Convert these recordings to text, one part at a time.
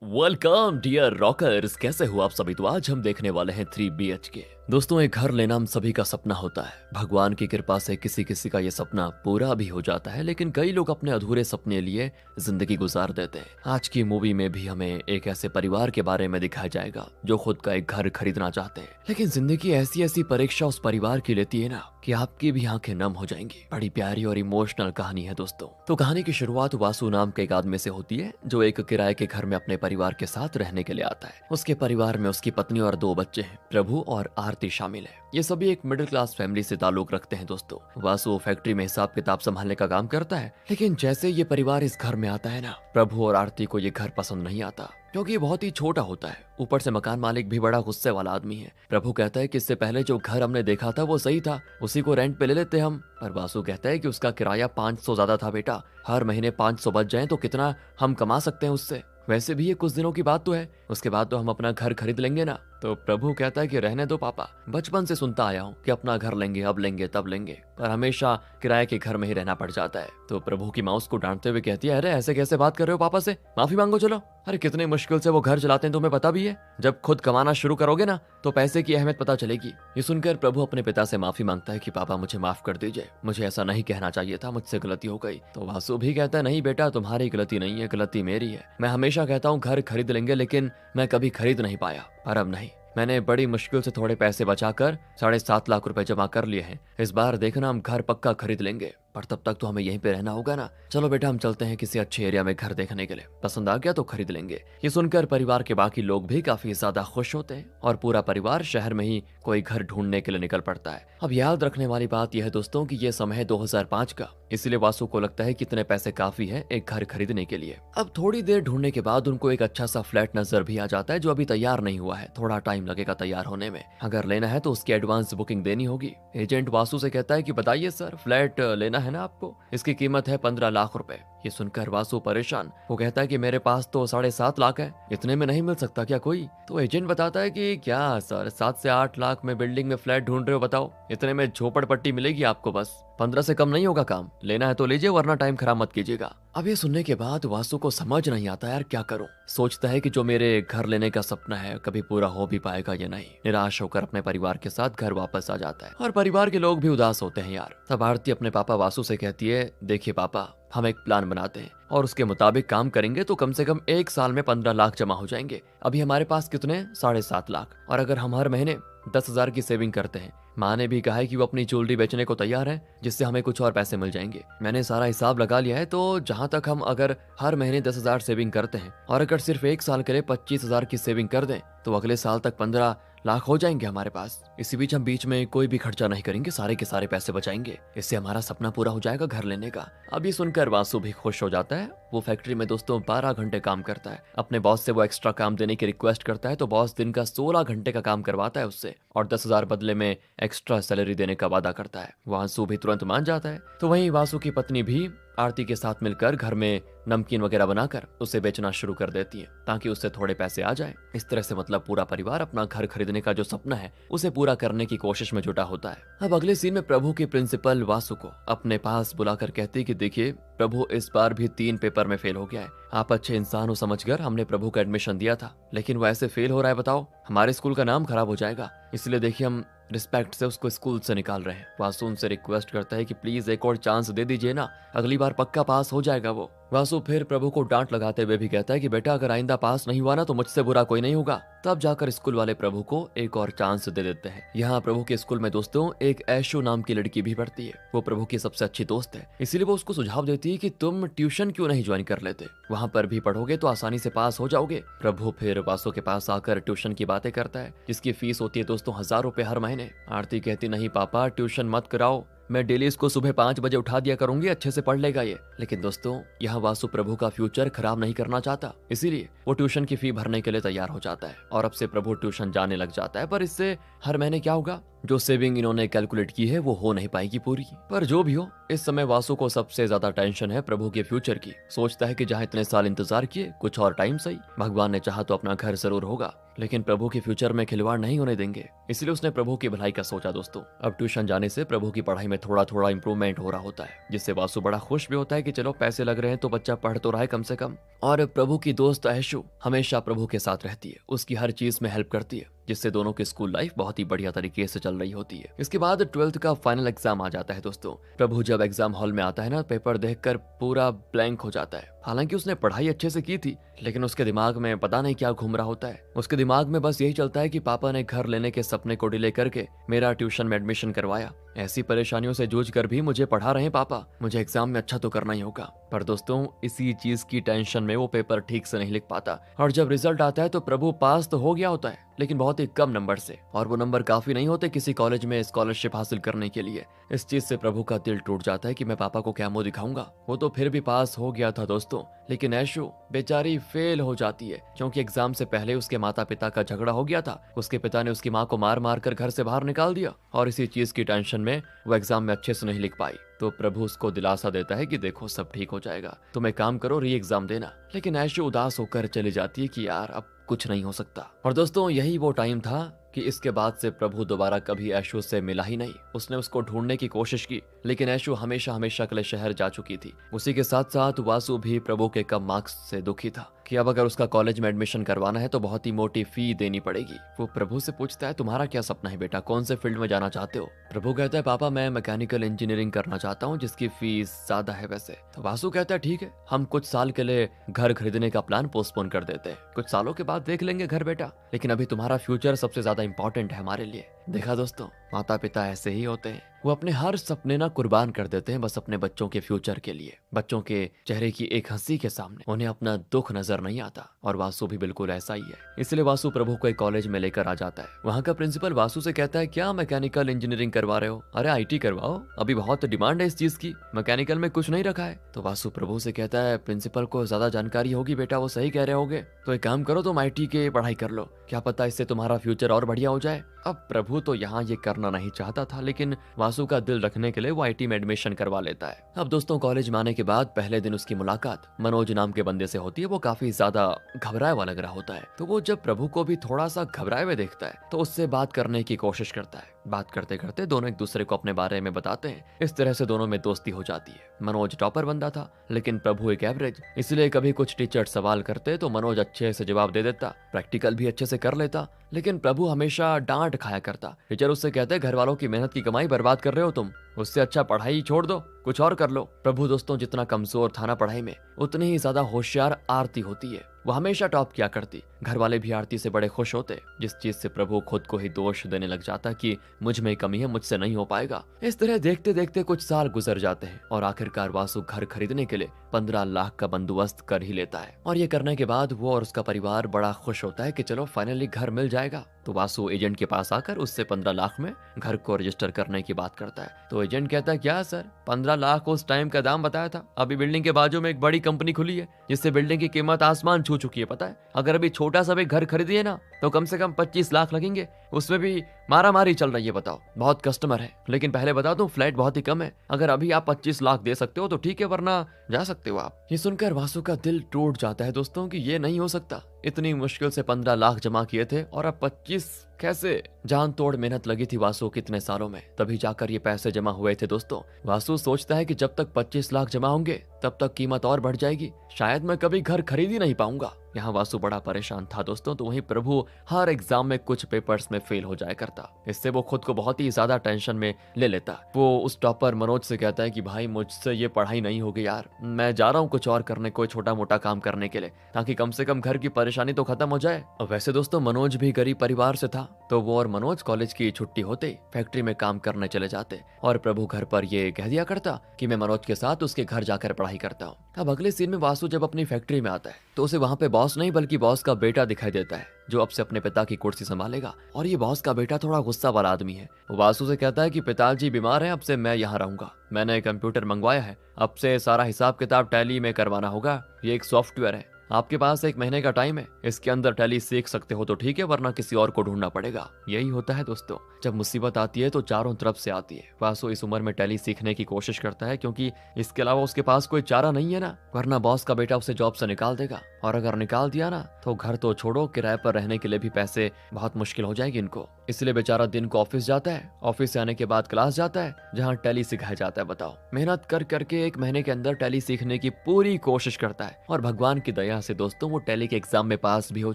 Welcome dear rockers, कैसे हो आप सभी। तो आज हम देखने वाले हैं 3 BHK। दोस्तों, एक घर लेना हम सभी का सपना होता है। भगवान की कृपा से किसी किसी का ये सपना पूरा भी हो जाता है, लेकिन कई लोग अपने अधूरे सपने लिए जिंदगी गुजार देते हैं। आज की मूवी में भी हमें एक ऐसे परिवार के बारे में दिखाया जाएगा जो खुद का एक घर खरीदना चाहते हैं, लेकिन जिंदगी ऐसी ऐसी परीक्षा उस परिवार की लेती है ना कि आपकी भी आंखें नम हो जाएंगी। बड़ी प्यारी और इमोशनल कहानी है दोस्तों। तो कहानी की शुरुआत वासु नाम के एक आदमी से होती है जो एक किराए के घर में अपने परिवार के साथ रहने के लिए आता है। उसके परिवार में उसकी पत्नी और 2 बच्चे हैं। प्रभु और आरती शामिल है। ये सभी एक मिडिल क्लास फैमिली से ताल्लुक रखते हैं दोस्तों। वासु फैक्ट्री में हिसाब किताब संभालने का काम करता है, लेकिन जैसे ये परिवार इस घर में आता है ना, प्रभु और आरती को ये घर पसंद नहीं आता क्योंकि ये बहुत ही छोटा होता है। ऊपर से मकान मालिक भी बड़ा गुस्से वाला आदमी है। प्रभु कहता है कि इससे पहले जो घर हमने देखा था वो सही था, उसी को रेंट पे ले लेते हम। पर वासु कहता है कि उसका किराया 500 ज्यादा था बेटा। हर महीने 500 बच जाए तो कितना हम कमा सकते हैं उससे। वैसे भी ये कुछ दिनों की बात तो है, उसके बाद तो हम अपना घर खरीद लेंगे ना। तो प्रभु कहता है कि रहने दो पापा, बचपन से सुनता आया हूँ कि अपना घर लेंगे, अब लेंगे तब लेंगे, पर हमेशा किराए के घर में ही रहना पड़ जाता है। तो प्रभु की माँ उसको डांटते हुए कहती है, अरे ऐसे कैसे बात कर रहे हो पापा से, माफी मांगो चलो। अरे कितने मुश्किल से वो घर चलाते हैं तुम्हें पता भी है। जब खुद कमाना शुरू करोगे ना तो पैसे की अहमियत पता चलेगी। ये सुनकर प्रभु अपने पिता से माफी मांगता है कि पापा मुझे माफ कर दीजिए, मुझे ऐसा नहीं कहना चाहिए था, मुझसे गलती हो गई। तो वासु भी कहता है, नहीं बेटा तुम्हारी गलती नहीं है, गलती मेरी है। मैं हमेशा कहता हूँ घर खरीद लेंगे, लेकिन मैं कभी खरीद नहीं पाया। पर अब नहीं, मैंने बड़ी मुश्किल से थोड़े पैसे बचाकर 7.5 लाख रुपए जमा कर लिए हैं। इस बार देखना हम घर पक्का खरीद लेंगे, पर तब तक तो हमें यहीं पे रहना होगा ना। चलो बेटा हम चलते हैं किसी अच्छे एरिया में घर देखने के लिए, पसंद आ गया तो खरीद लेंगे। ये सुनकर परिवार के बाकी लोग भी काफी ज्यादा खुश होते हैं और पूरा परिवार शहर में ही कोई घर ढूंढने के लिए निकल पड़ता है। अब याद रखने वाली बात यह है दोस्तों कि यह समय है 2005 का, इसलिए वासु को लगता है कितने पैसे काफी है एक घर खरीदने के लिए। अब थोड़ी देर ढूंढने के बाद उनको एक अच्छा सा फ्लैट नजर भी आ जाता है जो अभी तैयार नहीं हुआ है, थोड़ा टाइम लगेगा तैयार होने में। अगर लेना है तो उसकी एडवांस बुकिंग देनी होगी। एजेंट वासु से कहता है कि बताइए सर, फ्लैट लेना है ना आपको, इसकी कीमत है 15 लाख रुपए। ये सुनकर वासु परेशान, वो कहता है कि मेरे पास तो 7.5 लाख है, इतने में नहीं मिल सकता क्या कोई। तो एजेंट बताता है कि क्या सर, 7 से 8 लाख में बिल्डिंग में फ्लैट ढूंढ रहे हो, बताओ इतने में झोपड़पट्टी मिलेगी आपको, बस 15 से कम नहीं होगा काम। लेना है तो लीजिए वरना टाइम खराब मत कीजिएगा। अब ये सुनने के बाद वासु को समझ नहीं आता यार क्या करूं। सोचता है कि जो मेरे घर लेने का सपना है कभी पूरा हो भी पाएगा या नहीं। निराश होकर अपने परिवार के साथ घर वापस आ जाता है और परिवार के लोग भी उदास होते हैं यार। तब आरती अपने पापा वासु से कहती है, देखिए पापा, हम एक प्लान बनाते हैं और उसके मुताबिक काम करेंगे तो कम से कम 1 साल में 15 लाख जमा हो जाएंगे। अभी हमारे पास कितने 7.5 लाख, और अगर हम हर महीने 10,000 की सेविंग करते हैं, माँ ने भी कहा है कि वो अपनी ज्वेलरी बेचने को तैयार है जिससे हमें कुछ और पैसे मिल जाएंगे। मैंने सारा हिसाब लगा लिया है, तो जहाँ तक हम अगर हर महीने 10,000 सेविंग करते हैं और अगर सिर्फ 1 साल के लिए 25,000 की सेविंग कर दें तो अगले साल तक 15 लाख हो जाएंगे हमारे पास। इसी बीच हम बीच में कोई भी खर्चा नहीं करेंगे, सारे के सारे पैसे बचाएंगे, इससे हमारा सपना पूरा हो जाएगा घर लेने का। अब ये सुनकर वासु भी खुश हो जाता है। वो फैक्ट्री में दोस्तों 12 घंटे काम करता है। अपने बॉस से वो एक्स्ट्रा काम देने की रिक्वेस्ट करता है तो बॉस दिन का 16 घंटे का काम करवाता है उससे और 10,000 बदले में एक्स्ट्रा सैलरी देने का वादा करता है। वासु भी तुरंत मान जाता है। तो वहीं वासु की पत्नी भी आरती के साथ मिलकर घर में नमकीन वगैरह बनाकर उसे बेचना शुरू कर देती है ताकि उससे थोड़े पैसे आ जाए। इस तरह से मतलब पूरा परिवार अपना घर खरीदने का जो सपना है उसे पूरा करने की कोशिश में जुटा होता है। अब अगले सीन में प्रभु की प्रिंसिपल वासु को अपने पास बुलाकर कहती है कि देखिए प्रभु, इस बार भी 3 पेपर में फेल हो गया है। आप अच्छे इंसान हो समझकर हमने प्रभु का एडमिशन दिया था, लेकिन वो ऐसे फेल हो रहा है, बताओ हमारे स्कूल का नाम खराब हो जाएगा। इसलिए देखिए हम रिस्पेक्ट से उसको स्कूल से निकाल रहे हैं। वासु उनसे रिक्वेस्ट करता है कि प्लीज एक और चांस दे दीजिए ना, अगली बार पक्का पास हो जाएगा वो। वासु फिर प्रभु को डांट लगाते हुए भी कहता है कि बेटा अगर आइंदा पास नहीं हुआ ना तो मुझसे बुरा कोई नहीं होगा। तब जाकर स्कूल वाले प्रभु को एक और चांस दे देते हैं। यहाँ प्रभु के स्कूल में दोस्तों एक ऐशु नाम की लड़की भी पढ़ती है। वो प्रभु की सबसे अच्छी दोस्त है, इसीलिए वो उसको सुझाव देती है कि तुम ट्यूशन क्यों नहीं ज्वाइन कर लेते, वहाँ पर भी पढ़ोगे तो आसानी से पास हो जाओगे। प्रभु फिर वासु के पास आकर ट्यूशन की बातें करता है जिसकी फीस होती है दोस्तों 1000 रुपए हर महीने। आरती कहती, नहीं पापा ट्यूशन मत कराओ, मैं डेली इसको सुबह 5 बजे उठा दिया करूंगी, अच्छे से पढ़ लेगा ये। लेकिन दोस्तों यहाँ वासु प्रभु का फ्यूचर खराब नहीं करना चाहता, इसीलिए वो ट्यूशन की फी भरने के लिए तैयार हो जाता है और अब से प्रभु ट्यूशन जाने लग जाता है। पर इससे हर महीने क्या होगा, जो सेविंग इन्होंने कैलकुलेट की है वो हो नहीं पाएगी पूरी। पर जो भी हो, इस समय वासु को सबसे ज्यादा टेंशन है प्रभु के फ्यूचर की। सोचता है कि जहाँ इतने साल इंतजार किए, कुछ और टाइम सही, भगवान ने चाहा तो अपना घर जरूर होगा। लेकिन प्रभु के फ्यूचर में खिलवाड़ नहीं होने देंगे, इसलिए उसने प्रभु की भलाई का सोचा दोस्तों। अब ट्यूशन जाने से प्रभु की पढ़ाई में थोड़ा थोड़ा इंप्रूवमेंट हो रहा होता है, जिससे वासु बड़ा खुश भी होता है कि चलो पैसे लग रहे हैं तो बच्चा पढ़ तो रहा है कम से कम। और प्रभु की दोस्त ऐशु हमेशा प्रभु के साथ रहती है, उसकी हर चीज में हेल्प करती है, जिससे दोनों की स्कूल लाइफ बहुत ही बढ़िया तरीके से चल रही होती है। इसके बाद 12th का फाइनल एग्जाम आ जाता है दोस्तों। प्रभु जब एग्जाम हॉल में आता है ना, पेपर देखकर पूरा ब्लैंक हो जाता है। हालांकि उसने पढ़ाई अच्छे से की थी, लेकिन उसके दिमाग में पता नहीं क्या घूम रहा होता है। उसके दिमाग में बस यही चलता है कि पापा ने घर लेने के सपने को डिले करके मेरा ट्यूशन में एडमिशन करवाया। ऐसी परेशानियों से जूझ कर भी मुझे पढ़ा रहे हैं पापा, मुझे एग्जाम में अच्छा तो करना ही होगा। पर दोस्तों इसी चीज की टेंशन में वो पेपर ठीक से नहीं लिख पाता, और जब रिजल्ट आता है तो प्रभु पास तो हो गया होता है, लेकिन बहुत ही कम नंबर से, और वो नंबर काफी नहीं होते किसी कॉलेज में स्कॉलरशिप हासिल करने के लिए। इस चीज से प्रभु का दिल टूट जाता है कि मैं पापा को क्या मुंह दिखाऊंगा। वो तो फिर भी पास हो गया था दोस्तों, लेकिन ऐशु बेचारी फेल हो जाती है, क्योंकि एग्जाम से पहले उसके माता पिता का झगड़ा हो गया था। उसके पिता ने उसकी माँ को मार मार कर घर से बाहर निकाल दिया, और इसी चीज की टेंशन में वो एग्जाम में अच्छे से नहीं लिख पाई। तो प्रभु उसको दिलासा देता है कि देखो सब ठीक हो जाएगा, तुम एक काम करो, री एग्जाम देना। लेकिन ऐशु उदास होकर चली जाती है कि यार अब कुछ नहीं हो सकता। और दोस्तों यही वो टाइम था कि इसके बाद से प्रभु दोबारा कभी ऐशु से मिला ही नहीं। उसने उसको ढूंढने की कोशिश की, लेकिन ऐशु हमेशा हमेशा के लिए शहर जा चुकी थी। उसी के साथ साथ वासु भी प्रभु के कम मार्क्स से दुखी था कि अब अगर उसका कॉलेज में एडमिशन करवाना है तो बहुत ही मोटी फी देनी पड़ेगी। वो प्रभु से पूछता है तुम्हारा क्या सपना है बेटा, कौन से फील्ड में जाना चाहते हो? प्रभु कहता है पापा मैं मैकेनिकल इंजीनियरिंग करना चाहता हूँ, जिसकी फीस ज्यादा है वैसे। तो वासु कहता है ठीक है, हम कुछ साल के लिए घर खरीदने का प्लान पोस्टपोन कर देते हैं, कुछ सालों के बाद देख लेंगे घर बेटा, लेकिन अभी तुम्हारा फ्यूचर सबसे ज्यादा इंपॉर्टेंट है हमारे लिए। देखा दोस्तों, माता पिता ऐसे ही होते हैं, वो अपने हर सपने ना कुर्बान कर देते हैं बस अपने बच्चों के फ्यूचर के लिए। बच्चों के चेहरे की एक हंसी के सामने उन्हें अपना दुख नजर नहीं आता, और वासु भी बिल्कुल ऐसा ही है। इसलिए वासु प्रभु को एक कॉलेज में लेकर आ जाता है। वहाँ का प्रिंसिपल वासु से कहता है क्या मैकेनिकल इंजीनियरिंग करवा रहे हो? अरे IT करवाओ, अभी बहुत डिमांड है इस चीज की, मैकेनिकल में कुछ नहीं रखा है। तो वासु प्रभु से कहता है प्रिंसिपल को ज्यादा जानकारी होगी बेटा, वो सही कह रहे होगे, तो एक काम करो तुम IT के पढ़ाई कर लो, क्या पता इससे तुम्हारा फ्यूचर और बढ़िया हो जाए। अब प्रभु तो यहाँ ये करना नहीं चाहता था, लेकिन वासु का दिल रखने के लिए वो IT में एडमिशन करवा लेता है। अब दोस्तों कॉलेज में आने के बाद पहले दिन उसकी मुलाकात मनोज नाम के बंदे से होती है। वो काफी ज्यादा घबराया हुआ लग रहा होता है, तो वो जब प्रभु को भी थोड़ा सा घबराए हुए देखता है तो उससे बात करने की कोशिश करता है। बात करते करते दोनों एक दूसरे को अपने बारे में बताते हैं। इस तरह से दोनों में दोस्ती हो जाती है। मनोज टॉपर बंदा था, लेकिन प्रभु एक एवरेज, इसलिए कभी कुछ टीचर सवाल करते तो मनोज अच्छे से जवाब दे देता, प्रैक्टिकल भी अच्छे से कर लेता, लेकिन प्रभु हमेशा डांट खाया करता। टीचर उससे कहते घर वालों की मेहनत की कमाई बर्बाद कर रहे हो तुम, उससे अच्छा पढ़ाई छोड़ दो, कुछ और कर लो। प्रभु दोस्तों जितना कमजोर था ना पढ़ाई में, उतनी ही ज्यादा होशियार आरती होती है। वो हमेशा टॉप किया करती, घर वाले भी आरती से बड़े खुश होते, जिस चीज से प्रभु खुद को ही दोष देने लग जाता कि मुझ में कमी है, मुझसे नहीं हो पाएगा। इस तरह देखते देखते कुछ साल गुजर जाते हैं, और आखिरकार वासु घर खरीदने के लिए 15 लाख का बंदोबस्त कर ही लेता है। और ये करने के बाद वो और उसका परिवार बड़ा खुश होता है कि चलो फाइनली घर मिल जाएगा। तो वासु एजेंट के पास आकर उससे 15 लाख में घर को रजिस्टर करने की बात करता है। तो एजेंट कहता है क्या सर, 15 लाख उस टाइम का दाम बताया था, अभी बिल्डिंग के बाजू में एक बड़ी कंपनी खुली है जिससे बिल्डिंग की कीमत आसमान छू चुकी है पता है। अगर अभी छोटा सा भी घर खरीदिए ना तो कम से कम 25 लाख लगेंगे, उसमें भी मारा मारी चल रही है बताओ, बहुत कस्टमर है। लेकिन पहले बता दूं फ्लैट बहुत ही कम है, अगर अभी आप 25 लाख दे सकते हो तो ठीक है, वरना जा सकते हो आप। ये सुनकर वासु का दिल टूट जाता है दोस्तों कि ये नहीं हो सकता, इतनी मुश्किल से 15 लाख जमा किए थे और अब 25 कैसे? जान तोड़ मेहनत लगी थी वासु कितने सालों में, तभी जाकर ये पैसे जमा हुए थे दोस्तों। वासु सोचता है कि जब तक 25 लाख जमा होंगे तब तक कीमत और बढ़ जाएगी, शायद मैं कभी घर खरीद ही नहीं पाऊंगा। यहाँ वासु बड़ा परेशान था दोस्तों। तो वहीं प्रभु हर एग्जाम में कुछ पेपर्स में फेल हो जाया करता, इससे वो खुद को बहुत ही ज्यादा टेंशन में ले लेता। वो उस टॉपर मनोज से कहता है कि भाई मुझसे ये पढ़ाई नहीं होगी यार, मैं जा रहा हूँ कुछ और करने, कोई छोटा मोटा काम करने के लिए, ताकि कम से कम घर की परेशानी तो खत्म हो जाए। और वैसे दोस्तों मनोज भी गरीब परिवार से था, तो वो और मनोज कॉलेज की छुट्टी होते फैक्ट्री में काम करने चले जाते, और प्रभु घर पर ये कह दिया करता कि मैं मनोज के साथ उसके घर जाकर पढ़ाई करता हूँ। अब अगले सीन में वासु जब अपनी फैक्ट्री में आता है तो उसे वहाँ पे बॉस नहीं बल्कि बॉस का बेटा दिखाई देता है, जो अब से अपने पिता की कुर्सी संभालेगा। और ये बॉस का बेटा थोड़ा गुस्सा वाला आदमी है। वासु से कहता है कि पिताजी बीमार हैं, अब से मैं यहाँ रहूंगा, मैंने कंप्यूटर मंगवाया है, अब से सारा हिसाब किताब टैली में करवाना होगा, ये एक सॉफ्टवेयर है, आपके पास 1 महीने का टाइम है, इसके अंदर टैली सीख सकते हो तो ठीक है, वरना किसी और को ढूंढना पड़ेगा। यही होता है दोस्तों, जब मुसीबत आती है तो चारों तरफ से आती है। वासु इस उम्र में टैली सीखने की कोशिश करता है, क्योंकि इसके अलावा उसके पास कोई चारा नहीं है ना, वरना बॉस का बेटा उसे जॉब से निकाल देगा। और अगर निकाल दिया ना तो घर तो छोड़ो, किराए पर रहने के लिए भी पैसे बहुत मुश्किल हो जाएगी इनको। इसलिए बेचारा दिन को ऑफिस जाता है, ऑफिस से आने के बाद क्लास जाता है जहाँ टैली सिखाया जाता है। बताओ, मेहनत कर करके 1 महीने के अंदर टैली सीखने की पूरी कोशिश करता है और भगवान की दया से दोस्तों वो टैली के एग्जाम में पास भी हो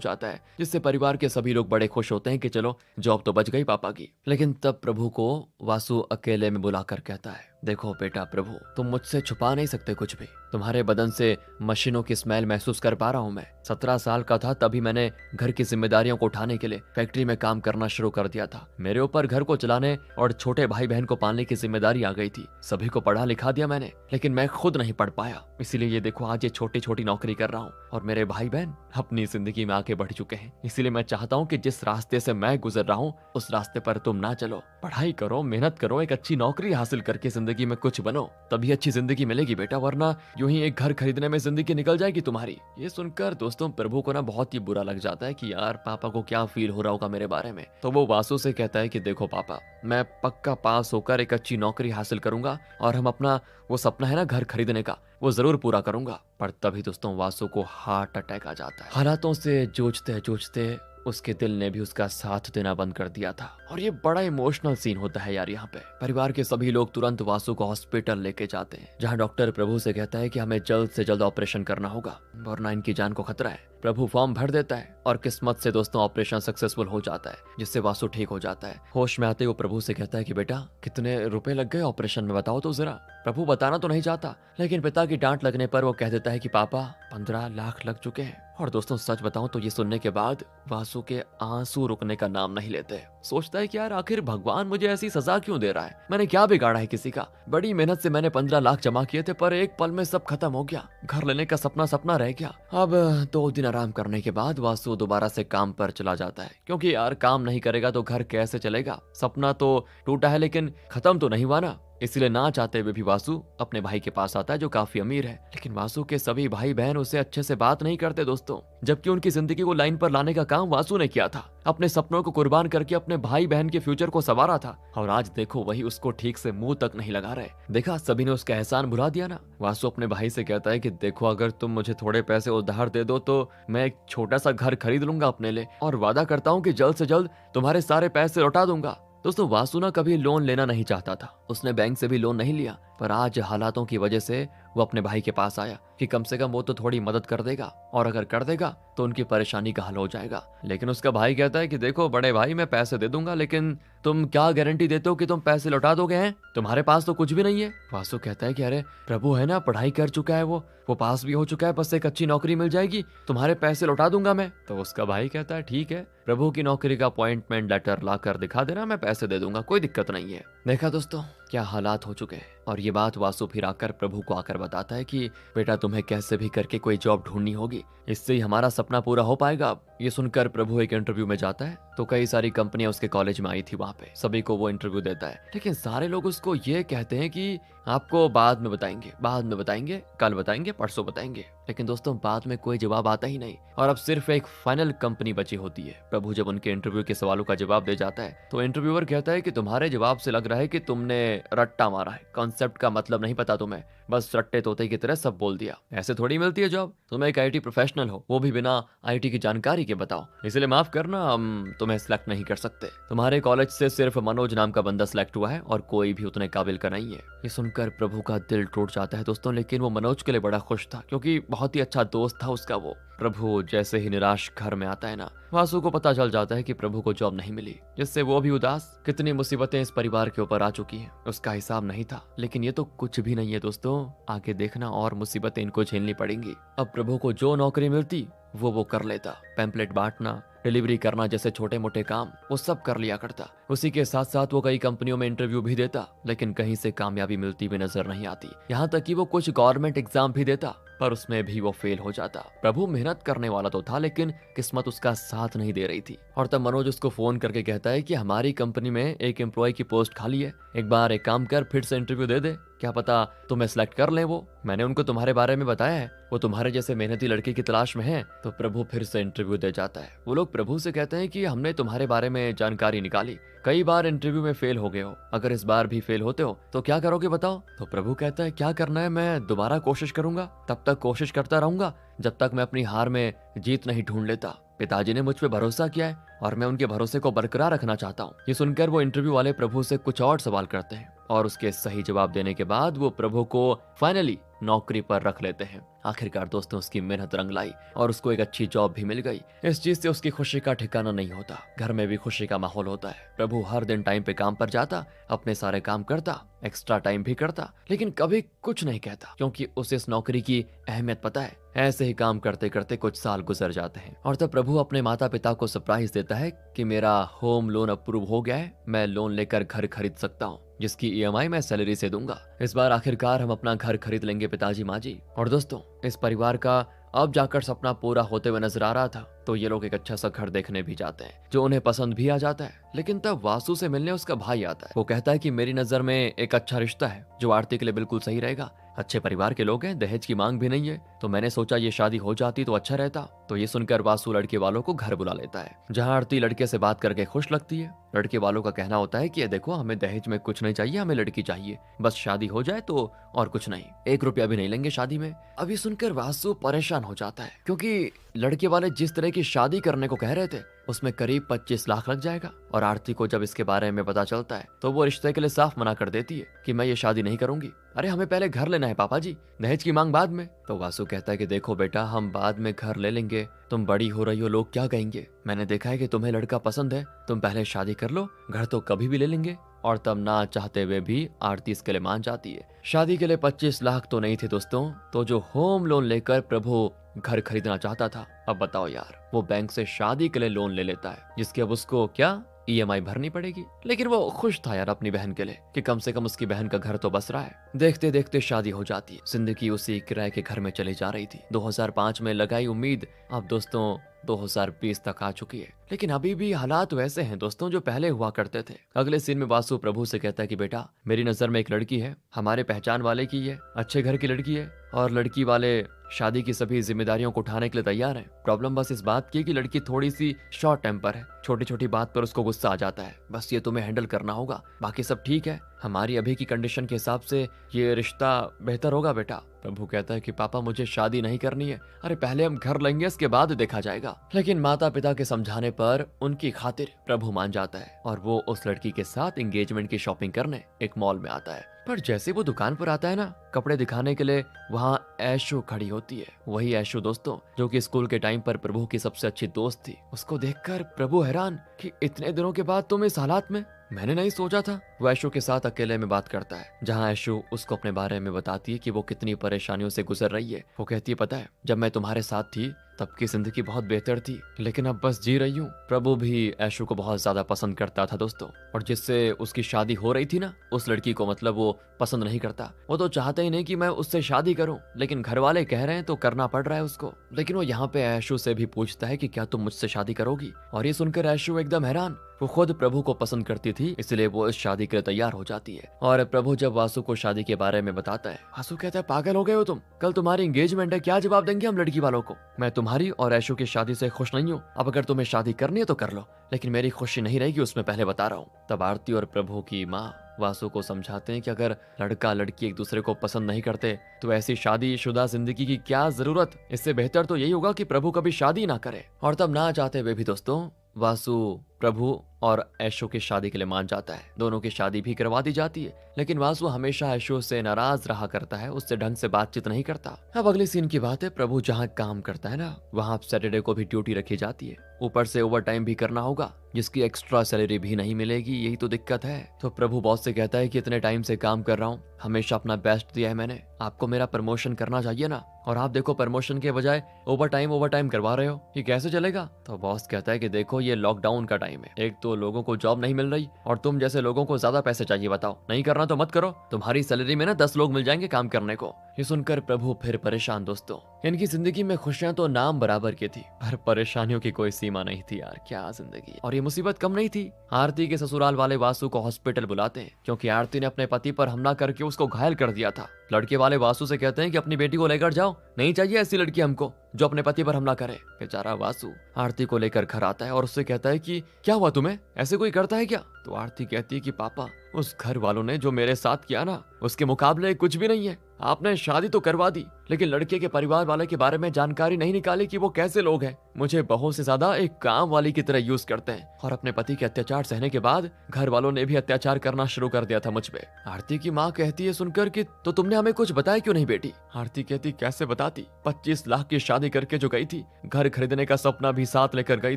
जाता है, जिससे परिवार के सभी लोग बड़े खुश होते हैं कि चलो जॉब तो बच गई पापा की। लेकिन तब प्रभु को वासु अकेले में बुलाकर कहता है, देखो बेटा प्रभु, तुम मुझसे छुपा नहीं सकते कुछ भी। तुम्हारे बदन से मशीनों की स्मेल महसूस कर पा रहा हूँ मैं। 17 साल का था तभी मैंने घर की जिम्मेदारियों को उठाने के लिए फैक्ट्री में काम करना शुरू कर दिया था। मेरे ऊपर घर को चलाने और छोटे भाई बहन को पालने की जिम्मेदारी आ गई थी। सभी को पढ़ा लिखा दिया मैंने, लेकिन मैं खुद नहीं पढ़ पाया। इसीलिए ये देखो आज ये छोटी छोटी नौकरी कर रहा हूँ और मेरे भाई बहन अपनी जिंदगी में आगे बढ़ चुके हैं। इसीलिए मैं चाहता हूँ कि जिस रास्ते से मैं गुजर रहा हूँ उस रास्ते पर तुम ना चलो। पढ़ाई करो, मेहनत करो, एक अच्छी नौकरी हासिल करके जिंदगी में कुछ बनो, तभी अच्छी जिंदगी मिलेगी बेटा, वरना यूं ही एक घर खरीदने में जिंदगी निकल जाएगी तुम्हारी। ये सुनकर दोस्तों प्रभु को ना बहुत ही बुरा लग जाता है कि यार पापा को क्या फील हो रहा होगा मेरे बारे में। तो वो वासु से कहता है कि देखो पापा, मैं पक्का पास होकर एक अच्छी नौकरी हासिल करूंगा और हम अपना वो सपना है ना घर खरीदने का, वो जरूर पूरा करूंगा। पर तभी दोस्तों वासु को हार्ट अटैक आ जाता है। हालातों से जूझते जूझते उसके दिल ने भी उसका साथ देना बंद कर दिया था। और ये बड़ा इमोशनल सीन होता है यार। यहाँ पे परिवार के सभी लोग तुरंत वासु को हॉस्पिटल लेके जाते हैं, जहाँ डॉक्टर प्रभु से कहता है कि हमें जल्द से जल्द ऑपरेशन करना होगा वरना इनकी जान को खतरा है। प्रभु फॉर्म भर देता है और किस्मत से दोस्तों ऑपरेशन सक्सेसफुल हो जाता है, जिससे वासु ठीक हो जाता है। होश में आते वो प्रभु से कहता है कि बेटा कितने रुपए लग गए ऑपरेशन में, बताओ तो जरा। प्रभु बताना तो नहीं चाहता, लेकिन पिता की डांट लगने पर वो कह देता है कि पापा 15 लाख लग चुके हैं। और दोस्तों सच बताऊं तो ये सुनने के बाद वासु के आंसू रुकने का नाम नहीं लेते। सोचता है कि यार आखिर भगवान मुझे ऐसी सजा क्यों दे रहा है, मैंने क्या बिगाड़ा है किसी का। बड़ी मेहनत से मैंने 15 लाख जमा किए थे, पर एक पल में सब खत्म हो गया। घर लेने का सपना सपना रह गया। अब 2 दिन आराम करने के बाद वासु दोबारा से काम पर चला जाता है, क्योंकि यार काम नहीं करेगा तो घर कैसे चलेगा। सपना तो टूटा है लेकिन खत्म तो नहीं हुआ ना। इसलिए ना चाहते हुए भी वासु अपने भाई के पास आता है जो काफी अमीर है। लेकिन वासु के सभी भाई बहन उसे अच्छे से बात नहीं करते दोस्तों, जबकि उनकी जिंदगी को लाइन पर लाने का काम वासु ने किया था। अपने सपनों को कुर्बान करके अपने भाई बहन के फ्यूचर को संवारा था, और आज देखो वही उसको ठीक से मुंह तक नहीं लगा रहे। देखा, सभी ने उसका एहसान भुला दिया ना। वासु अपने भाई से कहता है कि देखो अगर तुम मुझे थोड़े पैसे उधार दे दो तो मैं एक छोटा सा घर खरीद लूंगा अपने लिए, और वादा करता हूँ कि जल्द से जल्द तुम्हारे सारे पैसे लौटा दूंगा। दोस्तों वासु ना कभी लोन लेना नहीं चाहता था, उसने बैंक से भी लोन नहीं लिया, पर आज हालातों की वजह से वो अपने भाई के पास आया कि कम से कम वो तो थोड़ी मदद कर देगा, और अगर कर देगा तो उनकी परेशानी का हल हो जाएगा। लेकिन उसका भाई कहता है कि देखो बड़े भाई, मैं पैसे दे दूंगा, लेकिन तुम क्या गारंटी देते हो कि तुम पैसे लौटा दोगे हैं? तुम्हारे पास तो कुछ भी नहीं है। वासु कहता है कि अरे प्रभु है ना, पढ़ाई कर चुका है, वो पास भी हो चुका है, बस एक अच्छी नौकरी मिल जाएगी, तुम्हारे पैसे लौटा दूंगा मैं। तो उसका भाई कहता है ठीक है, प्रभु की नौकरी का अपॉइंटमेंट लेटर ला कर दिखा देना, मैं पैसे दे दूंगा, कोई दिक्कत नहीं है। देखा दोस्तों क्या हालात हो चुके हैं। और ये बात वासु फिर आकर प्रभु को आकर बताता है कि बेटा तुम्हें कैसे भी करके कोई जॉब ढूंढनी होगी, इससे ही हमारा सपना पूरा हो पाएगा। ये सुनकर प्रभु एक इंटरव्यू में जाता है, तो कई सारी कंपनियां उसके कॉलेज में आई थी, वहां पे सभी को वो इंटरव्यू देता है। लेकिन सारे लोग उसको ये कहते हैं कि आपको बाद में बताएंगे, बाद में बताएंगे, कल बताएंगे, परसों बताएंगे। लेकिन दोस्तों बाद में कोई जवाब आता ही नहीं, और अब सिर्फ एक फाइनल कंपनी बची होती है। प्रभु जब उनके इंटरव्यू के सवालों का जवाब दे जाता है तो इंटरव्यूअर कहता है कि तुम्हारे जवाब से लग रहा है कि तुमने रट्टा मारा है, कॉन्सेप्ट का मतलब नहीं पता तुम्हें, बस रट्टे तोते की तरह सब बोल दिया। ऐसे थोड़ी मिलती है जॉब, तुम एक आईटी प्रोफेशनल हो, वो भी बिना आईटी की जानकारी के, बताओ। इसलिए माफ करना, हम तुम्हें सिलेक्ट नहीं कर सकते। तुम्हारे कॉलेज से सिर्फ मनोज नाम का बंदा सिलेक्ट हुआ है और कोई भी उतने काबिल का नहीं है। ये सुनकर प्रभु का दिल टूट जाता है दोस्तों, लेकिन वो मनोज के लिए बड़ा खुश था, क्योंकि बहुत ही अच्छा दोस्त था उसका वो। प्रभु जैसे ही निराश घर में आता है ना, वासु को पता चल जाता है कि प्रभु को जॉब नहीं मिली, जिससे वो भी उदास। कितनी मुसीबतें इस परिवार के ऊपर आ चुकी हैं, उसका हिसाब नहीं था। लेकिन ये तो कुछ भी नहीं है दोस्तों, आगे देखना और मुसीबतें इनको झेलनी पड़ेंगी। अब प्रभु को जो नौकरी मिलती वो कर लेता। पैम्पलेट बांटना, डिलीवरी करना जैसे छोटे मोटे काम वो सब कर लिया करता। उसी के साथ साथ वो कई कंपनियों में इंटरव्यू भी देता, लेकिन कहीं से कामयाबी मिलती भी नजर नहीं आती। यहाँ तक कि वो कुछ गवर्नमेंट एग्जाम भी देता, पर उसमें भी वो फेल हो जाता। प्रभु मेहनत करने वाला तो था, लेकिन किस्मत उसका साथ नहीं दे रही थी। और तब मनोज उसको फोन करके कहता है कि हमारी कंपनी में एक एम्प्लॉय की पोस्ट खाली है, एक बार एक काम कर, फिर से इंटरव्यू दे दे। क्या पता तुम्हें सिलेक्ट कर लें। वो मैंने उनको तुम्हारे बारे में बताया है, वो तुम्हारे जैसे मेहनती लड़के की तलाश में हैं। तो प्रभु फिर से इंटरव्यू दे जाता है। वो लोग प्रभु से कहते हैं कि हमने तुम्हारे बारे में जानकारी निकाली, कई बार इंटरव्यू में फेल हो गए हो, अगर इस बार भी फेल होते हो तो क्या करोगे बताओ। तो प्रभु कहता है क्या करना है, मैं दोबारा कोशिश करूंगा, तब तक कोशिश करता रहूंगा जब तक मैं अपनी हार में जीत नहीं ढूंढ लेता। पिताजी ने मुझ पे भरोसा किया है और मैं उनके भरोसे को बरकरार रखना चाहता हूँ। ये सुनकर वो इंटरव्यू वाले प्रभु से कुछ और सवाल करते हैं और उसके सही जवाब देने के बाद वो प्रभु को फाइनली नौकरी पर रख लेते हैं। आखिरकार दोस्तों उसकी मेहनत रंग लाई और उसको एक अच्छी जॉब भी मिल गई। इस चीज से उसकी खुशी का ठिकाना नहीं होता, घर में भी खुशी का माहौल होता है। प्रभु हर दिन टाइम पे काम पर जाता, अपने सारे काम करता, एक्स्ट्रा टाइम भी करता, लेकिन कभी कुछ नहीं कहता क्योंकि उसे इस नौकरी की अहमियत पता है। ऐसे ही काम करते करते कुछ साल गुजर जाते हैं और तब प्रभु अपने माता पिता को सरप्राइज देता है कि मेरा होम लोन अप्रूव हो गया है, मैं लोन लेकर घर खरीद सकता हूँ जिसकी ईएमआई मैं सैलरी से दूंगा। इस बार आखिरकार हम अपना घर खरीद लेंगे पिताजी माँ जी। और दोस्तों इस परिवार का अब जाकर सपना पूरा होते हुए नजर आ रहा था। तो ये लोग एक अच्छा सा घर देखने भी जाते हैं जो उन्हें पसंद भी आ जाता है। लेकिन तब वासु से मिलने उसका भाई आता है। वो कहता है कि मेरी नजर में एक अच्छा रिश्ता है जो आरती के लिए बिल्कुल सही रहेगा, अच्छे परिवार के लोग हैं, दहेज की मांग भी नहीं है, तो मैंने सोचा ये शादी हो जाती तो अच्छा रहता। तो ये सुनकर वासु लड़के वालों को घर बुला लेता है जहाँ आरती लड़के से बात करके खुश लगती है। लड़के वालों का कहना होता है कि ये देखो हमें दहेज में कुछ नहीं चाहिए, हमें लड़की चाहिए, बस शादी हो जाए तो और कुछ नहीं, 1 रुपया भी नहीं लेंगे शादी में। अब ये सुनकर वासु परेशान हो जाता है क्योंकि लड़के वाले जिस तरह की शादी करने को कह रहे थे उसमें करीब 25 लाख लग जाएगा। और आरती को जब इसके बारे में पता चलता है तो वो रिश्ते के लिए साफ मना कर देती है कि मैं ये शादी नहीं करूंगी। अरे हमें पहले घर लेना है पापा जी, दहेज की मांग बाद में। तो वासु कहता है कि देखो बेटा हम बाद में घर ले लेंगे, तुम बड़ी हो रही हो, लोग क्या कहेंगे, मैंने देखा है कि तुम्हें लड़का पसंद है, तुम पहले शादी कर लो, घर तो कभी भी ले लेंगे। और तब ना चाहते हुए भी आरती इसके लिए मान जाती है। शादी के लिए 25 लाख तो नहीं थे दोस्तों, तो जो होम लोन लेकर प्रभु घर खरीदना चाहता था, अब बताओ यार वो बैंक से शादी के लिए लोन ले लेता है जिसकी अब उसको क्या ईएमआई भरनी पड़ेगी। लेकिन वो खुश था यार अपनी बहन के लिए कि कम से कम उसकी बहन का घर तो बस रहा है। देखते देखते शादी हो जाती है। जिंदगी उसी किराए के घर में चली जा रही थी। 2005 में लगाई उम्मीद अब दोस्तों 2020 तक आ चुकी है, लेकिन अभी भी हालात वैसे हैं दोस्तों जो पहले हुआ करते थे। अगले सीन में वासु प्रभु से कहता है कि बेटा मेरी नजर में एक लड़की है, हमारे पहचान वाले की है, अच्छे घर की लड़की है और लड़की वाले शादी की सभी जिम्मेदारियों को उठाने के लिए तैयार हैं। प्रॉब्लम बस इस बात की कि लड़की थोड़ी सी शॉर्ट टेम्पर है, छोटी छोटी बात पर उसको गुस्सा आ जाता है, बस ये तुम्हें हैंडल करना होगा, बाकी सब ठीक है, हमारी अभी की कंडीशन के हिसाब से ये रिश्ता बेहतर होगा बेटा। प्रभु कहता है कि पापा मुझे शादी नहीं करनी है, अरे पहले हम घर लेंगे इसके बाद देखा जाएगा। लेकिन माता पिता के समझाने पर उनकी खातिर प्रभु मान जाता है और वो उस लड़की के साथ एंगेजमेंट की शॉपिंग करने एक मॉल में आता है। पर जैसे वो दुकान पर आता है ना कपड़े दिखाने के लिए, वहाँ ऐशु खड़ी होती है। वही ऐशु दोस्तों जो कि स्कूल के टाइम पर प्रभु की सबसे अच्छी दोस्त थी। उसको देखकर प्रभु हैरान कि इतने दिनों के बाद तुम इस हालात में, मैंने नहीं सोचा था। वो ऐशु के साथ अकेले में बात करता है जहाँ ऐशु उसको अपने बारे में बताती है कि वो कितनी परेशानियों से गुजर रही है। वो कहती है पता है जब मैं तुम्हारे साथ थी तब की जिंदगी बहुत बेहतर थी, लेकिन अब बस जी रही हूँ। प्रभु भी ऐशु को बहुत ज्यादा पसंद करता था दोस्तों, और जिससे उसकी शादी हो रही थी ना उस लड़की को मतलब वो पसंद नहीं करता। वो तो चाहता ही नहीं कि मैं उससे शादी करूं, लेकिन घर वाले कह रहे हैं तो करना पड़ रहा है उसको। लेकिन वो यहाँ पे ऐशु से भी पूछता है कि क्या तुम मुझसे शादी करोगी, और ये सुनकर ऐशु एकदम हैरान। वो खुद प्रभु को पसंद करती थी इसलिए वो इस शादी के लिए तैयार हो जाती है। और प्रभु जब वासु को शादी के बारे में बताता है, वासु कहता है पागल हो गए हो तुम, कल तुम्हारी एंगेजमेंट है, क्या जवाब देंगे हम लड़की वालों को। मैं तुम्हारी और ऐशु की शादी से खुश नहीं हूँ, अब अगर तुम्हें शादी करनी है तो कर लो, लेकिन मेरी खुशी नहीं रहेगी उसमें, पहले बता रहा हूँ। तब आरती और प्रभु की माँ वासु को समझाते हैं कि अगर लड़का लड़की एक दूसरे को पसंद नहीं करते तो ऐसी शादीशुदा जिंदगी की क्या जरूरत, इससे बेहतर तो यही होगा कि प्रभु कभी शादी ना करे। और तब ना चाहते हुए भी दोस्तों वासु प्रभु और ऐशु की शादी के लिए मान जाता है। दोनों की शादी भी करवा दी जाती है, लेकिन वासु हमेशा ऐशु से नाराज रहा करता है, उससे ढंग से बातचीत नहीं करता। अब अगले सीन की बात है, प्रभु जहाँ काम करता है ना वहाँ सैटरडे को भी ड्यूटी रखी जाती है, ऊपर से ओवर टाइम भी करना होगा जिसकी एक्स्ट्रा सैलरी भी नहीं मिलेगी, यही तो दिक्कत है। तो प्रभु बॉस से कहता है कि इतने टाइम से काम कर रहा हूँ, हमेशा अपना बेस्ट दिया है मैंने, आपको मेरा प्रमोशन करना चाहिए ना, और आप देखो प्रमोशन के बजाय ओवर टाइम करवा रहे हो, ये कैसे चलेगा। तो बॉस कहता है कि देखो ये लॉकडाउन का टाइम टाइम है। एक तो लोगों को जॉब नहीं मिल रही और तुम जैसे लोगों को ज्यादा पैसे चाहिए। बताओ, नहीं करना तो मत करो, तुम्हारी सैलरी में ना 10 लोग मिल जाएंगे काम करने को। ये सुनकर प्रभु फिर परेशान। दोस्तों, इनकी जिंदगी में खुशियां तो नाम बराबर की थी, पर परेशानियों की कोई सीमा नहीं थी यार। क्या जिंदगी। और ये मुसीबत कम नहीं थी। आरती के ससुराल वाले वासु को हॉस्पिटल बुलाते हैं क्योंकि आरती ने अपने पति पर हमला करके उसको घायल कर दिया था। लड़के वाले वासु से कहते हैं कि अपनी बेटी को लेकर जाओ, नहीं चाहिए ऐसी लड़की हमको जो अपने पति पर हमला करे। बेचारा वासु आरती को लेकर घर आता है और उससे कहता है कि क्या हुआ तुम्हें, ऐसे कोई करता है क्या? तो आरती कहती है कि पापा, उस घर वालों ने जो मेरे साथ किया ना, उसके मुकाबले कुछ भी नहीं है। आपने शादी तो करवा दी, लेकिन लड़के के परिवार वाले के बारे में जानकारी नहीं निकाली कि वो कैसे लोग हैं। मुझे बहू से ज्यादा एक काम वाली की तरह यूज करते हैं और अपने पति के अत्याचार सहने के बाद घर वालों ने भी अत्याचार करना शुरू कर दिया था मुझ पे। आरती की माँ कहती है सुनकर कि तो तुमने हमें कुछ बताया क्यों नहीं बेटी? आरती कहती कैसे बताती, 25 लाख की शादी करके जो गई थी, घर खरीदने का सपना भी साथ लेकर गई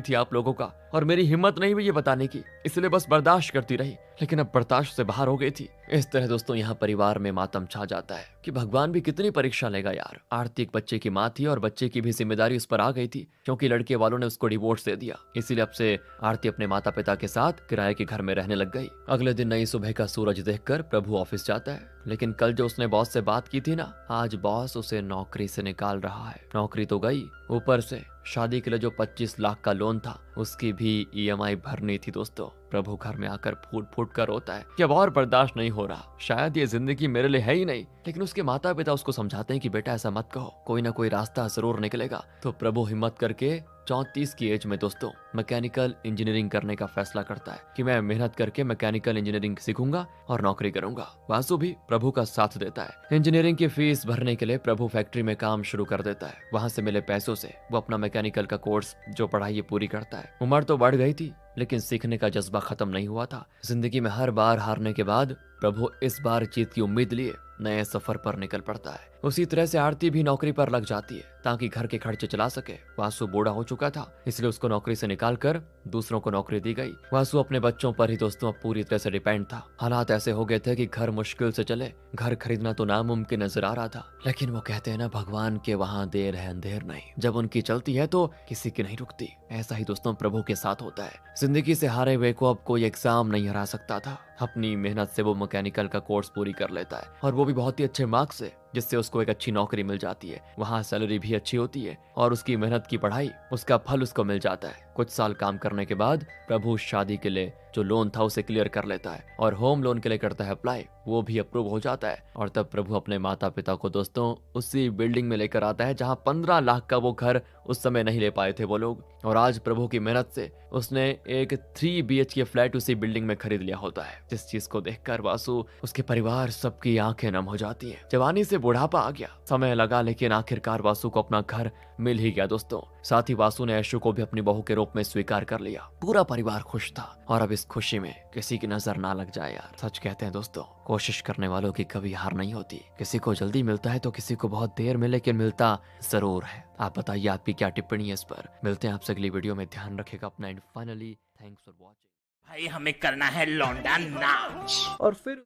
थी आप लोगों का, और मेरी हिम्मत नहीं हुई ये बताने की, इसलिए बस बर्दाश्त करती रही, लेकिन अब बर्दाश्त से बाहर हो गई थी। इस तरह दोस्तों यहाँ परिवार में मातम छा जाता है कि भगवान भी कितनी परीक्षा लेगा यार। आरती एक बच्चे की माँ थी और बच्चे की भी जिम्मेदारी उस पर आ गई थी क्योंकि लड़के वालों ने उसको डिवोर्स दे दिया। इसीलिए अब से आरती अपने माता पिता के साथ किराए के घर में रहने लग गई। अगले दिन नई सुबह का सूरज देखकर प्रभु ऑफिस जाता है, लेकिन कल जो उसने बॉस से बात की थी ना, आज बॉस उसे नौकरी से निकाल रहा है। नौकरी तो गई, ऊपर से शादी के लिए जो 25 लाख का लोन था उसकी भी ईएमआई भरनी थी। दोस्तों, प्रभु घर में आकर फूट फूट कर रोता है कि अब और बर्दाश्त नहीं हो रहा, शायद ये जिंदगी मेरे लिए है ही नहीं। लेकिन उसके माता पिता उसको समझाते हैं कि बेटा ऐसा मत कहो, कोई ना कोई रास्ता जरूर निकलेगा। तो प्रभु हिम्मत करके 34 की एज में दोस्तों मैकेनिकल इंजीनियरिंग करने का फैसला करता है कि मैं मेहनत करके मैकेनिकल इंजीनियरिंग सीखूंगा और नौकरी करूंगा। वासु भी प्रभु का साथ देता है। इंजीनियरिंग की फीस भरने के लिए प्रभु फैक्ट्री में काम शुरू कर देता है। वहां से मिले पैसों से वो अपना मैकेनिकल का कोर्स जो पढ़ाई पूरी करता है। उम्र तो बढ़ गई थी, लेकिन सीखने का जज्बा खत्म नहीं हुआ था। जिंदगी में हर बार हारने के बाद प्रभु इस बार जीत की उम्मीद लिए नए सफर पर निकल पड़ता है। उसी तरह से आरती भी नौकरी पर लग जाती है ताकि घर के खर्चे चला सके। वासु बूढ़ा हो चुका था, इसलिए उसको नौकरी से निकालकर दूसरों को नौकरी दी गई। वासु अपने बच्चों पर ही दोस्तों पूरी तरह से डिपेंड था। हालात ऐसे हो गए थे कि घर मुश्किल से चले, घर खरीदना तो नामुमकिन नजर आ रहा था। लेकिन वो कहते हैं ना, भगवान के वहां देर है अंधेर नहीं, जब उनकी चलती है तो किसी की नहीं रुकती। ऐसा ही दोस्तों प्रभु के साथ होता है। जिंदगी से हारे हुए को अब कोई एग्जाम नहीं हरा सकता था। अपनी मेहनत से वो मैकेनिकल का कोर्स पूरी कर लेता है और वो भी बहुत ही अच्छे मार्क्स से, जिससे उसको एक अच्छी नौकरी मिल जाती है। वहाँ सैलरी भी अच्छी होती है और उसकी मेहनत की पढ़ाई, उसका फल उसको मिल जाता है। कुछ साल काम करने के बाद प्रभु शादी के लिए जो लोन था उसे क्लियर कर लेता है और होम लोन के लिए करता है अप्लाई। वो भी अप्रूव हो जाता है और तब प्रभु अपने माता पिता को दोस्तों उसी बिल्डिंग में लेकर आता है जहाँ 15 लाख का वो घर उस समय नहीं ले पाए थे वो लोग। और आज प्रभु की मेहनत से उसने एक 3 BHK फ्लैट उसी बिल्डिंग में खरीद लिया होता है। जिस चीज को देखकर वासु, उसके परिवार, सबकी आंखें नम हो जाती हैं। जवानी से बुढ़ापा आ गया, समय लगा, लेकिन आखिरकार वासु को अपना घर मिल ही गया दोस्तों। साथ ही वासु ने ऐशु को भी अपनी बहू के रूप में स्वीकार कर लिया। पूरा परिवार खुश था और अब इस खुशी में किसी की नजर ना लग जाए यार। सच कहते हैं दोस्तों, कोशिश करने वालों की कभी हार नहीं होती। किसी को जल्दी मिलता है तो किसी को बहुत देर में, लेकिन मिलता जरूर है। आप बताइए आपकी क्या टिप्पणी है इस पर। मिलते हैं आपसे अगली वीडियो में। ध्यान रखेगा अपना and finally thanks for watching. भाई हमें करना है लौंडा नाच। और फिर